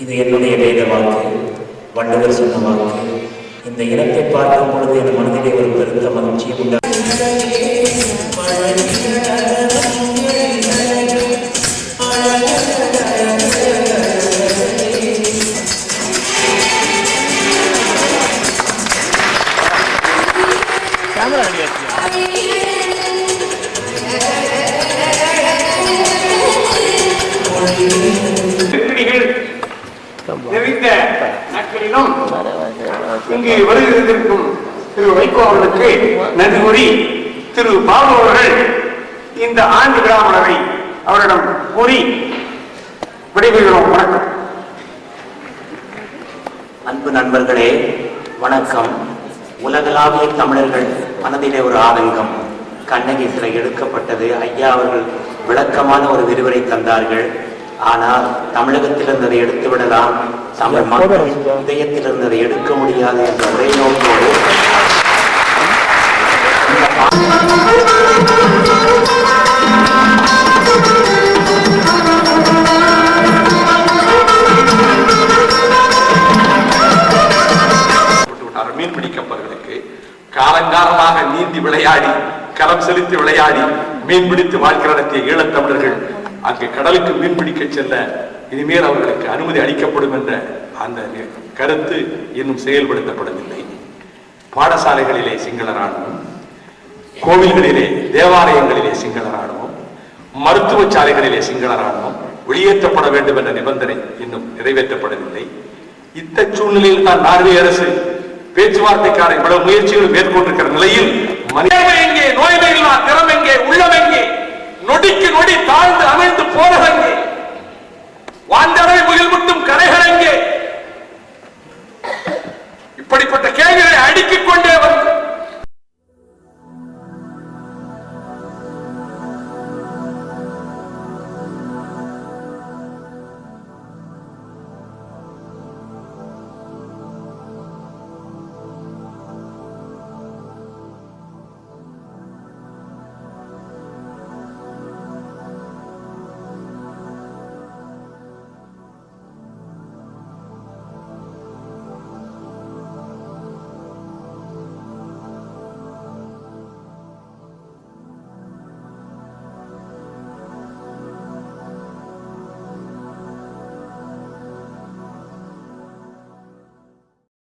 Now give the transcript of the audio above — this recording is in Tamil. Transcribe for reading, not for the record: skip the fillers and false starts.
இது என்னுடைய வேத வாக்கு, வள்ளுவர் சொன்ன வாக்கு. இந்த இனத்தை பார்க்கும் பொழுது என் மனதிலே ஒரு பெருத்த மகிழ்ச்சியை இங்கு வருகிறதற்கும் திரு வைகோ அவர்களுக்கு நன்றி கூறி திரு பாபு அவர்கள் இந்த ஆண்டு விழா மலரை அவரிடம் கூறி விடைபெறுகிறோம். வணக்கம். அன்பு நண்பர்களே, வணக்கம். உலகளாவிய தமிழர்கள் மனதிலே ஒரு ஆதங்கம். கண்ணகி சிலை எடுக்கப்பட்டது. ஐயா அவர்கள் விளக்கமான ஒரு விரிவுரை தந்தார்கள். ஆனால் தமிழகத்தில் இருந்ததை எடுத்து விடலாம், தமிழ் மக்கள் இதயத்தில் இருந்ததை எடுக்க முடியாது என்ற ஒரே நோக்கோடு மீன்பிடி கப்பல்களுக்கு காலங்காலமாக நீந்தி விளையாடி, களம் செலுத்தி விளையாடி மீன்பிடித்து வாழ்க்கை நடத்திய ஈழத்தமிழர்கள் அங்கு கடலுக்கு மீன்பிடிக்க செல்ல இனிமேல் அவர்களுக்கு அனுமதி அளிக்கப்படும் என்ற அந்த கருத்து இன்னும் செயல்படுத்தப்படவில்லை. பாடசாலைகளிலே சிங்கள ராணுவம், கோவில்களிலே தேவாலயங்களிலே சிங்கள ராணுவம், மருத்துவ சாலைகளிலே சிங்கள ராணுவம் வெளியேற்றப்பட வேண்டும் என்ற நிபந்தனை இன்னும் நிறைவேற்றப்படவில்லை. இத்த சூழ்நிலையில் தான் நார்வே அரசு பேச்சுவார்த்தைக்கான இவ்வளவு முயற்சிகள் மேற்கொண்டிருக்கிற நிலையில் எங்கே, நோய்மையில்லா திறம் எங்கே, உள்ளம் எங்கே, நொடிக்கு நொடி தாழ்ந்து அமைந்து போறதெங்கே,